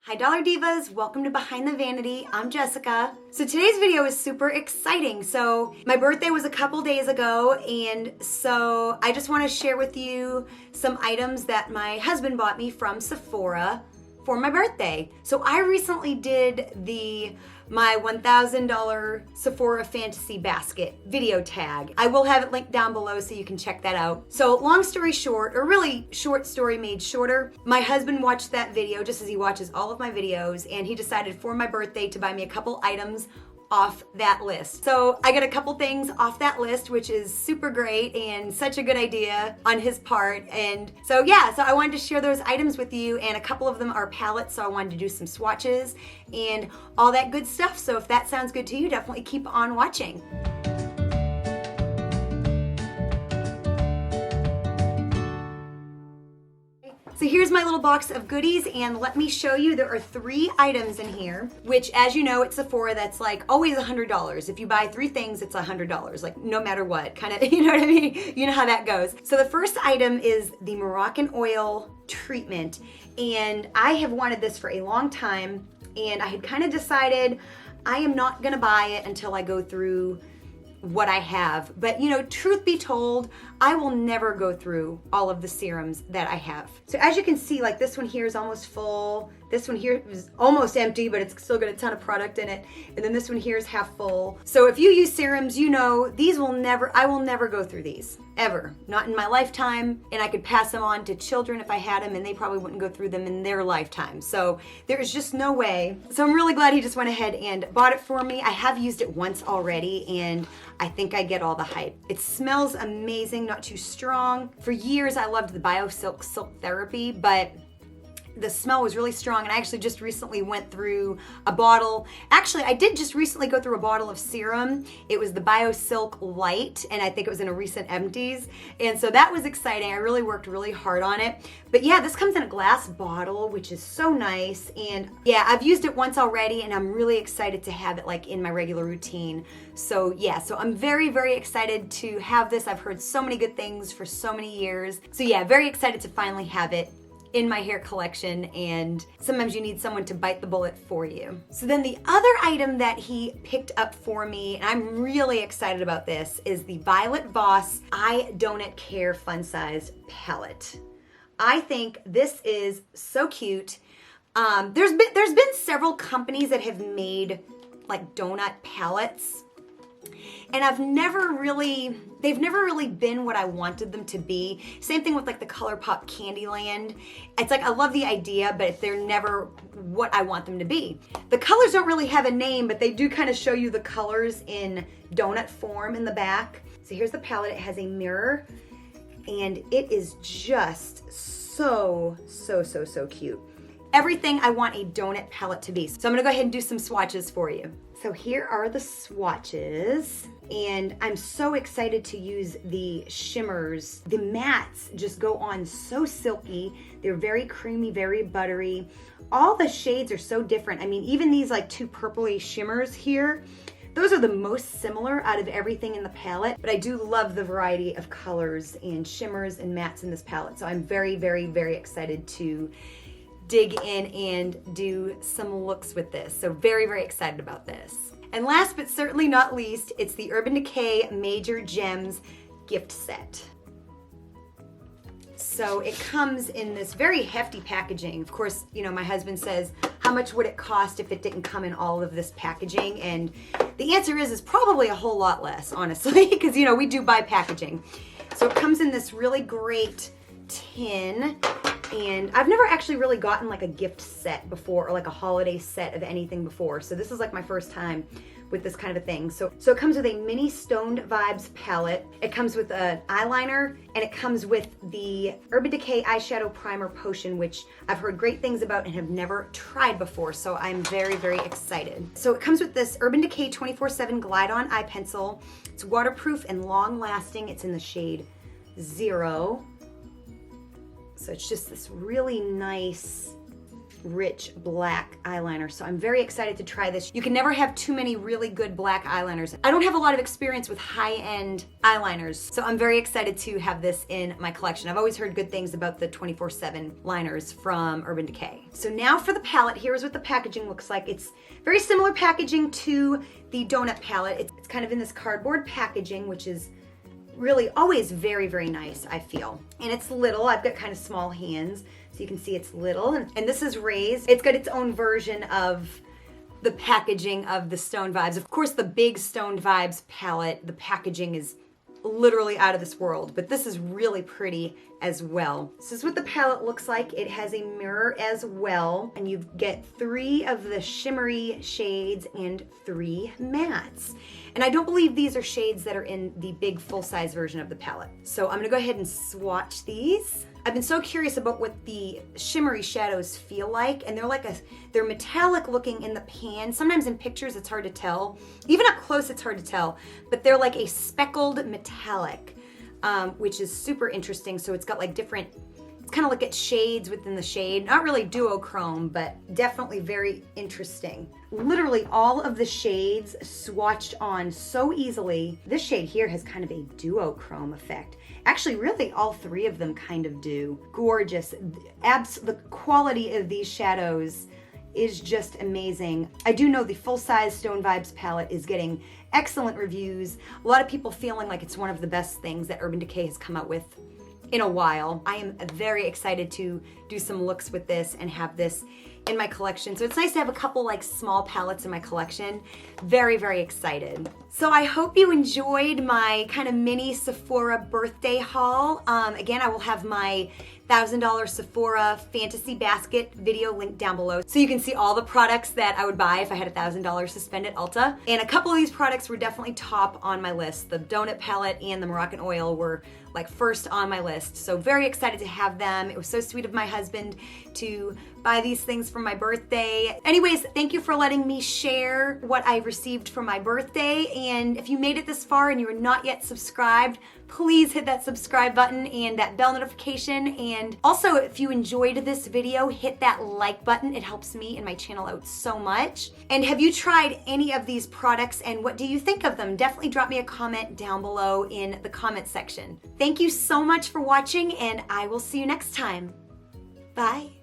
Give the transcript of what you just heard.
Hi Dollar Divas, welcome to Behind the Vanity. I'm Jessica. So today's video is super exciting. So my birthday was a couple days ago, and so I just want to share with you some items that my husband bought me from Sephora for my birthday. So I recently did my $1,000 Sephora Fantasy Basket video tag. I will have it linked down below so you can check that out. So long story short, or really short story made shorter, my husband watched that video just as he watches all of my videos, and he decided for my birthday to buy me a couple items off that list. So I got a couple things off that list, which is super great and such a good idea on his part. And so yeah, so I wanted to share those items with you, and a couple of them are palettes, so I wanted to do some swatches and all that good stuff. So if that sounds good to you, definitely keep on watching. So here's my little box of goodies, and let me show you, there are 3 items in here, which, as you know, at Sephora, that's like always $100. If you buy 3 things, it's $100, like no matter what, kind of, you know what I mean? You know how that goes. So the first item is the Moroccan oil treatment, and I have wanted this for a long time, and I had kind of decided I am not gonna buy it until I go through what I have. But you know, truth be told, I will never go through all of the serums that I have. So as you can see, like this one here is almost full. This one here is almost empty, but it's still got a ton of product in it. And then this one here is half full. So if you use serums, you know, I will never go through these, ever. Not in my lifetime. And I could pass them on to children if I had them, and they probably wouldn't go through them in their lifetime. So there is just no way. So I'm really glad he just went ahead and bought it for me. I have used it once already, and I think I get all the hype. It smells amazing, not too strong. For years, I loved the BioSilk Silk Therapy, but the smell was really strong, and I actually just recently went through a bottle. Actually, I did just recently go through a bottle of serum. It was the BioSilk Light, and I think it was in a recent empties, and so that was exciting. I really worked really hard on it. But yeah, this comes in a glass bottle, which is so nice, and yeah, I've used it once already, and I'm really excited to have it like in my regular routine. So yeah, so I'm very, very excited to have this. I've heard so many good things for so many years. So yeah, very excited to finally have it in my hair collection, and sometimes you need someone to bite the bullet for you. So then the other item that he picked up for me, and I'm really excited about this, is the Violet Voss I Don't Care Fun Sized Palette. I think this is so cute. There's been several companies that have made like donut palettes, and they've never really been what I wanted them to be. Same thing with like the ColourPop Candyland. It's like I love the idea, but they're never what I want them to be. The colors don't really have a name, but they do kind of show you the colors in donut form in the back. So here's the palette. It has a mirror, and it is just so cute. Everything I want a donut palette to be. So I'm gonna go ahead and do some swatches for you. So here are the swatches, and I'm so excited to use the shimmers. The mattes just go on so silky. They're very creamy, very buttery. All the shades are so different. I mean, even these like 2 purpley shimmers here, those are the most similar out of everything in the palette, but I do love the variety of colors and shimmers and mattes in this palette. So I'm very, very, very excited to dig in and do some looks with this. So very, very excited about this. And last but certainly not least, it's the Urban Decay Major Gems gift set. So it comes in this very hefty packaging. Of course, you know, my husband says, how much would it cost if it didn't come in all of this packaging? And the answer is probably a whole lot less, honestly, because, you know, we do buy packaging. So it comes in this really great tin, and I've never actually really gotten like a gift set before, or like a holiday set of anything before. So this is like my first time with this kind of a thing. So it comes with a mini Stoned Vibes palette. It comes with an eyeliner, and it comes with the Urban Decay Eyeshadow Primer Potion, which I've heard great things about and have never tried before. So I'm very, very excited. So it comes with this Urban Decay 24/7 Glide On Eye Pencil. It's waterproof and long lasting. It's in the shade 0. So it's just this really nice rich black eyeliner. So I'm very excited to try this. You can never have too many really good black eyeliners. I don't have a lot of experience with high-end eyeliners, so I'm very excited to have this in my collection. I've always heard good things about the 24/7 liners from Urban Decay. So now for the palette, here's what the packaging looks like. It's very similar packaging to the donut palette. It's kind of in this cardboard packaging, which is really always very, very nice, I feel. And it's little. I've got kind of small hands, so you can see it's little. And this is raised. It's got its own version of the packaging of the Stone Vibes. Of course, the big Stone Vibes palette, the packaging is literally out of this world, but this is really pretty as well. This is what the palette looks like. It has a mirror as well, and you get 3 of the shimmery shades and 3 mattes. And I don't believe these are shades that are in the big full-size version of the palette. So I'm gonna go ahead and swatch these. I've been so curious about what the shimmery shadows feel like, and they're metallic looking in the pan. Sometimes in pictures it's hard to tell. Even up close it's hard to tell, but they're like a speckled metallic, which is super interesting. So it's got like different, it's kind of like it's shades within the shade. Not really duochrome, but definitely very interesting. Literally all of the shades swatched on so easily. This shade here has kind of a duochrome effect. Actually, really all 3 of them kind of do. Gorgeous. The quality of these shadows is just amazing. I do know the full-size Stone Vibes palette is getting excellent reviews. A lot of people feeling like it's one of the best things that Urban Decay has come out with in a while. I am very excited to do some looks with this and have this in my collection. So it's nice to have a couple like small palettes in my collection. Very, very excited. So I hope you enjoyed my kind of mini Sephora birthday haul. Again, I will have my $1,000 Sephora Fantasy Basket video linked down below, so you can see all the products that I would buy if I had $1,000 to spend at Ulta. And a couple of these products were definitely top on my list. The donut palette and the Moroccan oil were like first on my list. So very excited to have them. It was so sweet of my husband to buy these things for my birthday. Anyways, thank you for letting me share what I received for my birthday. And if you made it this far and you are not yet subscribed, please hit that subscribe button and that bell notification. And also, if you enjoyed this video, hit that like button. It helps me and my channel out so much. And have you tried any of these products and what do you think of them? Definitely drop me a comment down below in the comment section. Thank you so much for watching, and I will see you next time. Bye.